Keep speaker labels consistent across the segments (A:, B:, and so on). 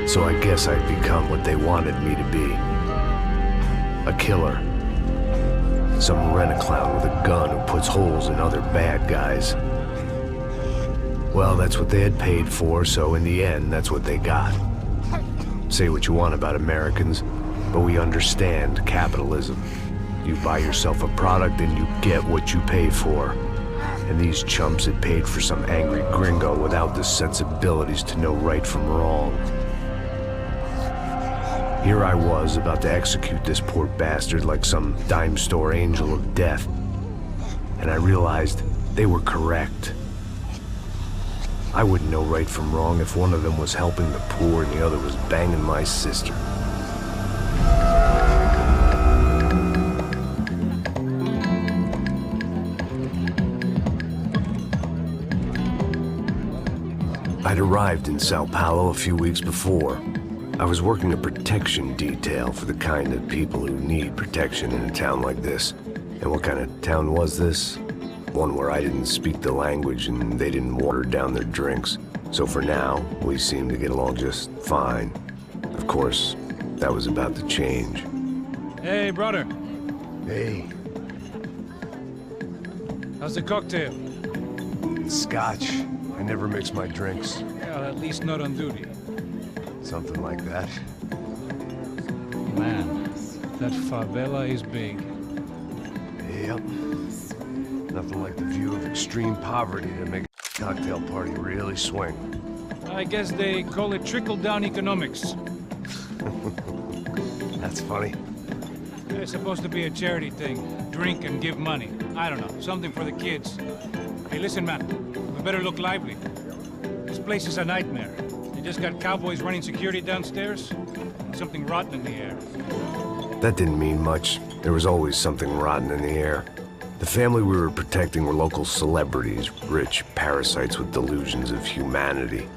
A: So I guess I'd become what they wanted me to be. A killer. Some rent-a-clown with a gun who puts holes in other bad guys. Well, that's what they had paid for, so in the end, that's what they got. Say what you want about Americans, but we understand capitalism. You buy yourself a product and you get what you pay for. And these chumps had paid for some angry gringo without the sensibilities to know right from wrong. Here I was, about to execute this poor bastard like some dime store angel of death. And I realized they were correct. I wouldn't know right from wrong if one of them was helping the poor and the other was banging my sister. I'd arrived in Sao Paulo a few weeks before. I was working a protection detail for the kind of people who need protection in a town like this. And what kind of town was this? One where I didn't speak the language and they didn't water down their drinks. So for now, we seemed to get along just fine. Of course, that was about to change.
B: Hey, brother.
A: Hey.
B: How's the cocktail?
A: Scotch. I never mix my drinks.
B: Well, at least not on duty.
A: Something like that.
B: Man, that favela is big.
A: Yep. Nothing like the view of extreme poverty to make a cocktail party really swing.
B: I guess they call it trickle-down economics.
A: That's funny.
B: It's supposed to be a charity thing. Drink and give money. I don't know, something for the kids. Hey, listen, man. We better look lively. This place is a nightmare. They just got cowboys running security downstairs. And something rotten in the air.
A: That didn't mean much. There was always something rotten in the air. The family we were protecting were local celebrities, rich parasites with delusions of humanity.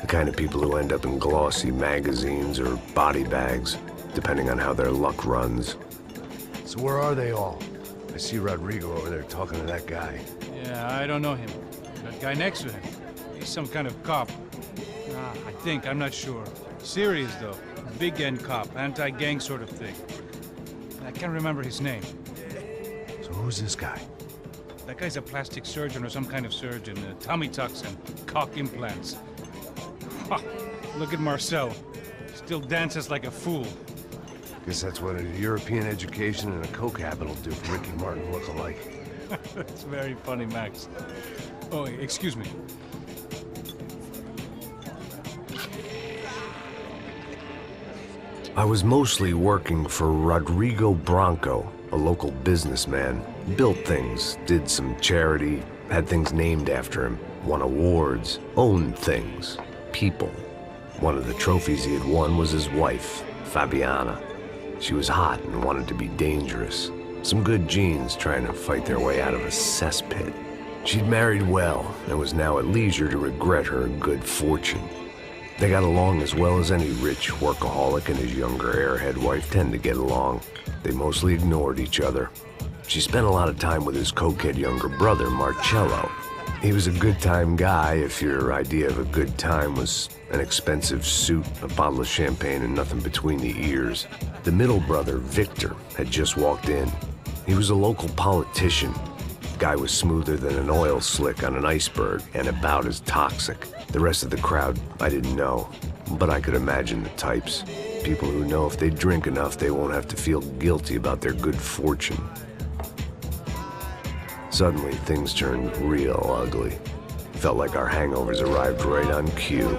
A: The kind of people who end up in glossy magazines or body bags, depending on how their luck runs. So where are they all? I see Rodrigo over there talking to that guy.
B: Yeah, I don't know him. That guy next to him. He's some kind of cop. I think, I'm not sure. Serious, though. Big end cop, anti-gang sort of thing. I can't remember his name.
A: So who's this guy?
B: That guy's a plastic surgeon or some kind of surgeon. Tummy tucks and cock implants. Look at Marcel. Still dances like a fool.
A: Guess that's what a European education and a coke habit will do for Ricky Martin look-alike.
B: That's very funny, Max. Oh, excuse me.
A: I was mostly working for Rodrigo Branco, a local businessman. Built things, did some charity, had things named after him, won awards, owned things, people. One of the trophies he had won was his wife, Fabiana. She was hot and wanted to be dangerous. Some good genes trying to fight their way out of a cesspit. She'd married well and was now at leisure to regret her good fortune. They got along as well as any rich workaholic and his younger airhead wife tend to get along. They mostly ignored each other. She spent a lot of time with his cokehead younger brother, Marcello. He was a good-time guy if your idea of a good time was an expensive suit, a bottle of champagne, and nothing between the ears. The middle brother, Victor, had just walked in. He was a local politician. Guy was smoother than an oil slick on an iceberg and about as toxic. The rest of the crowd, I didn't know, but I could imagine the types. People who know if they drink enough, they won't have to feel guilty about their good fortune. Suddenly, things turned real ugly. Felt like our hangovers arrived right on cue.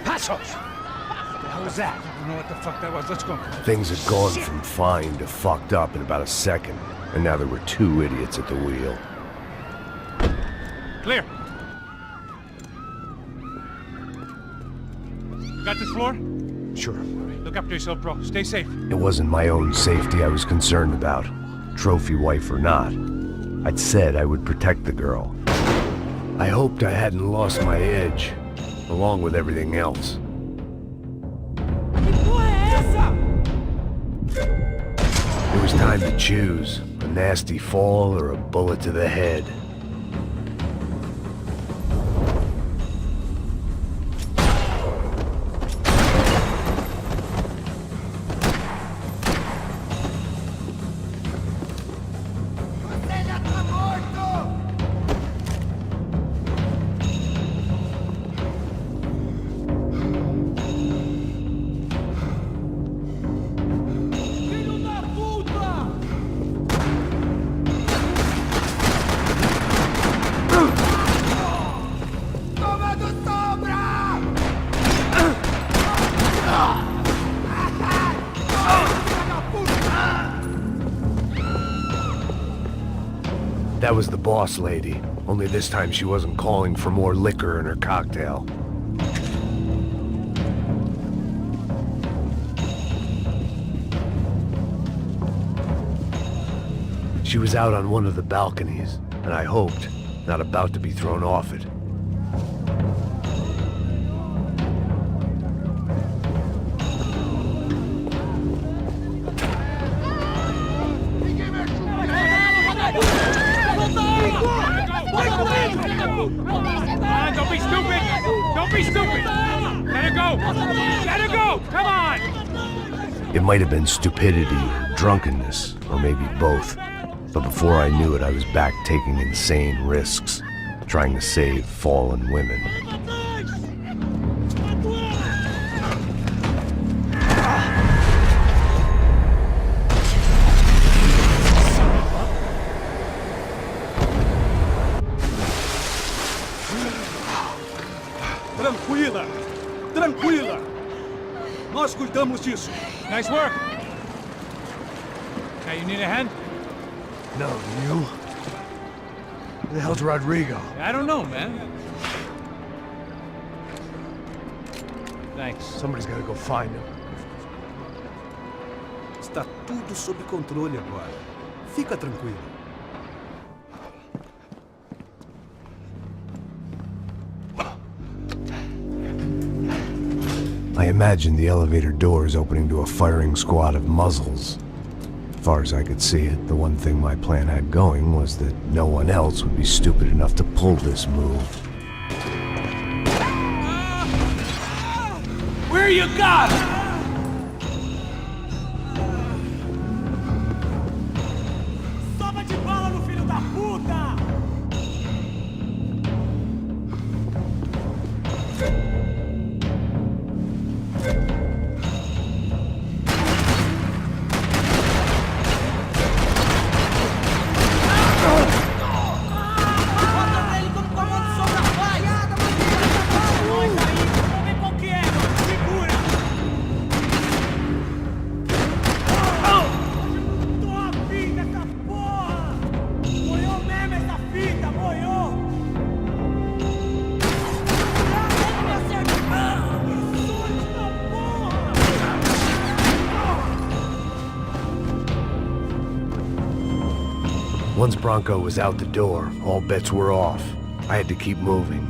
B: Passos! What was that? I don't know what the fuck that was. Let's go.
A: Things had gone from fine to fucked up in about a second, and now there were two idiots at the wheel.
B: Clear. You got this floor?
A: Sure.
B: Look after yourself, bro. Stay safe.
A: It wasn't my own safety I was concerned about, trophy wife or not. I'd said I would protect the girl. I hoped I hadn't lost my edge, along with everything else. It was time to choose, a nasty fall or a bullet to the head. That was the boss lady, only this time she wasn't calling for more liquor in her cocktail. She was out on one of the balconies, and I hoped, not about to be thrown off it.
B: Don't be stupid! Don't be stupid! Let her go! Let her go! Come on!
A: It might have been stupidity, drunkenness, or maybe both. But before I knew it, I was back taking insane risks, trying to save fallen women.
C: Tranquila! Tranquila! Nós cuidamos disso.
B: Nice work! Hey, you need a hand?
A: No, you? Who the hell's Rodrigo?
B: I don't know, man. Thanks.
A: Somebody's gotta go find him.
C: Está tudo sob controle agora. Fica tranquilo.
A: I imagined the elevator doors opening to a firing squad of muzzles. As far as I could see it, the one thing my plan had going was that no one else would be stupid enough to pull this move.
C: Where you got? Sova de bala no filho da puta!
A: Once Bronco was out the door, all bets were off. I had to keep moving.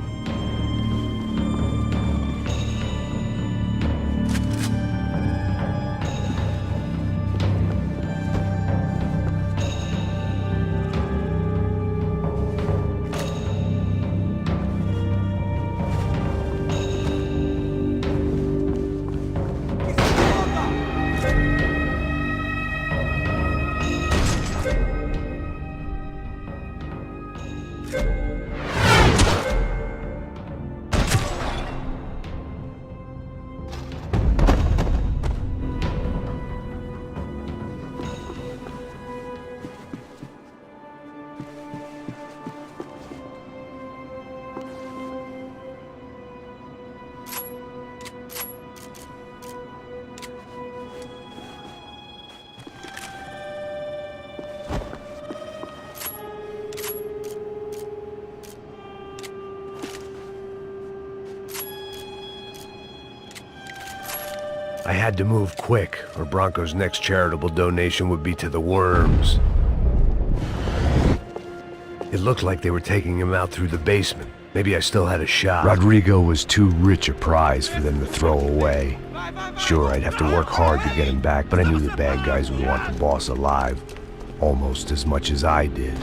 A: I had to move quick, or Bronco's next charitable donation would be to the worms. It looked like they were taking him out through the basement. Maybe I still had a shot. Rodrigo was too rich a prize for them to throw away. Sure, I'd have to work hard to get him back, but I knew the bad guys would want the boss alive. Almost as much as I did.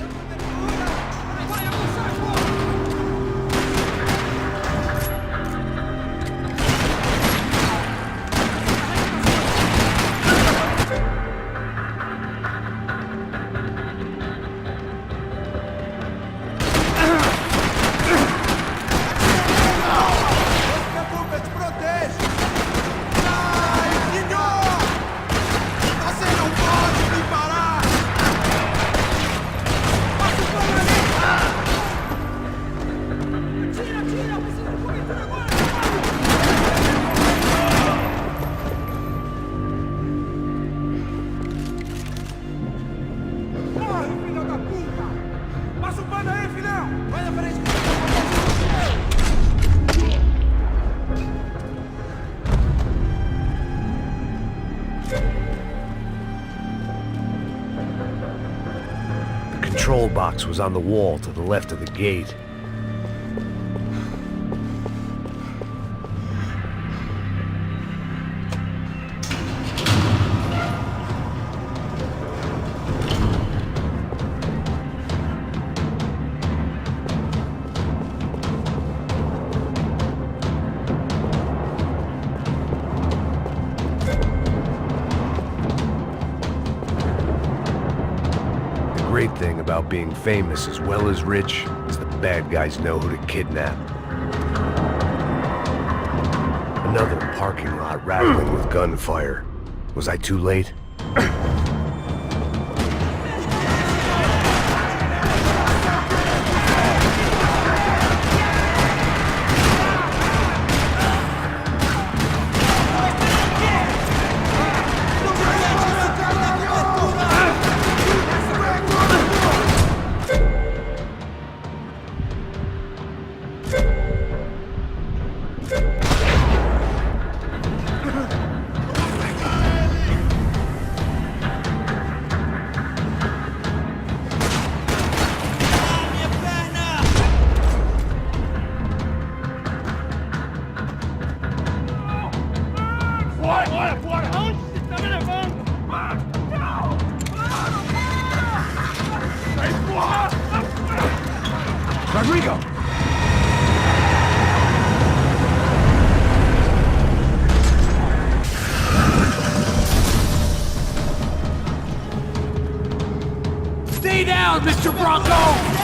A: The control box was on the wall to the left of the gate. The great thing about being famous as well as rich is the bad guys know who to kidnap. Another parking lot rattling with gunfire. Was I too late? Rodrigo!
C: Stay down, Mr. Bronco!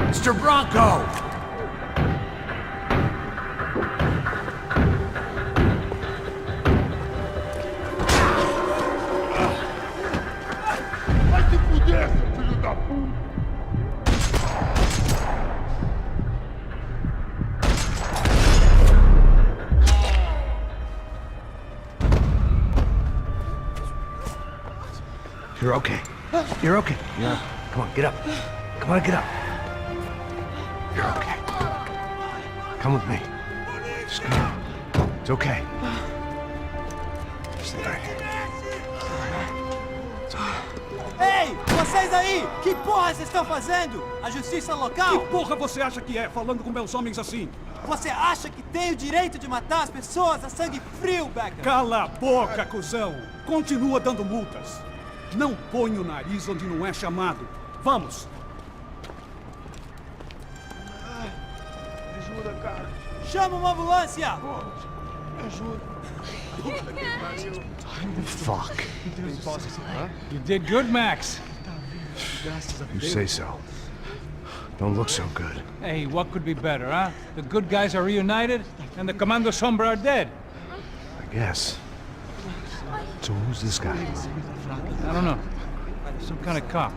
C: Mr. Bronco!
D: Vai se fuder, seu filho da puta!
A: You're okay. You're okay. Yeah. Come on, get up. Come on, get up. You're okay. Come with me. Just come on. It's okay. Stay right here.
E: Ei, vocês aí! Que porra vocês estão fazendo? A justiça local?
C: Que porra você acha que é, falando com meus homens assim?
E: Você acha que tem o direito de matar as pessoas a sangue frio, Becker?
C: Cala a boca, cuzão! Continua dando multas. Não põe o nariz onde não é chamado. Vamos!
D: Ajuda, cara.
E: Chama uma ambulância!
D: Me ajuda.
A: Fuck.
B: You did good, Max.
A: You say so. Don't look so good.
B: Hey, what could be better, huh? The good guys are reunited, and the Commando Sombra are dead.
A: I guess. So who's this guy?
B: I don't know. Some kind of cop.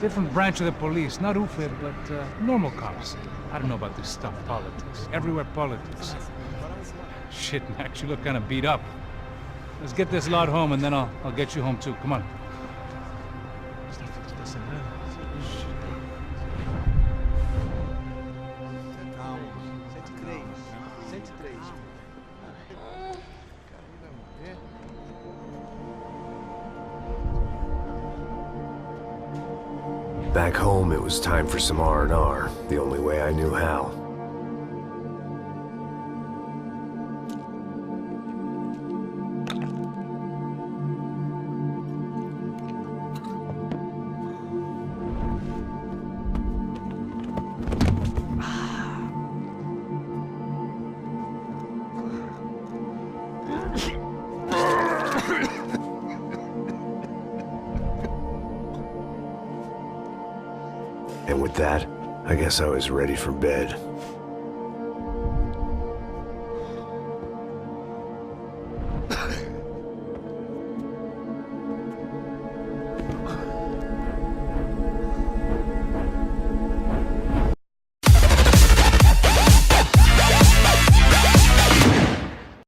B: Different branch of the police. Not UFE, but normal cops. I don't know about this stuff, politics. Everywhere politics. Shit, Max, you look kind of beat up. Let's get this lot home and then I'll get you home too. Come on.
A: Back home, it was time for some R&R, the only way I knew how. And with that, I guess I was ready for bed.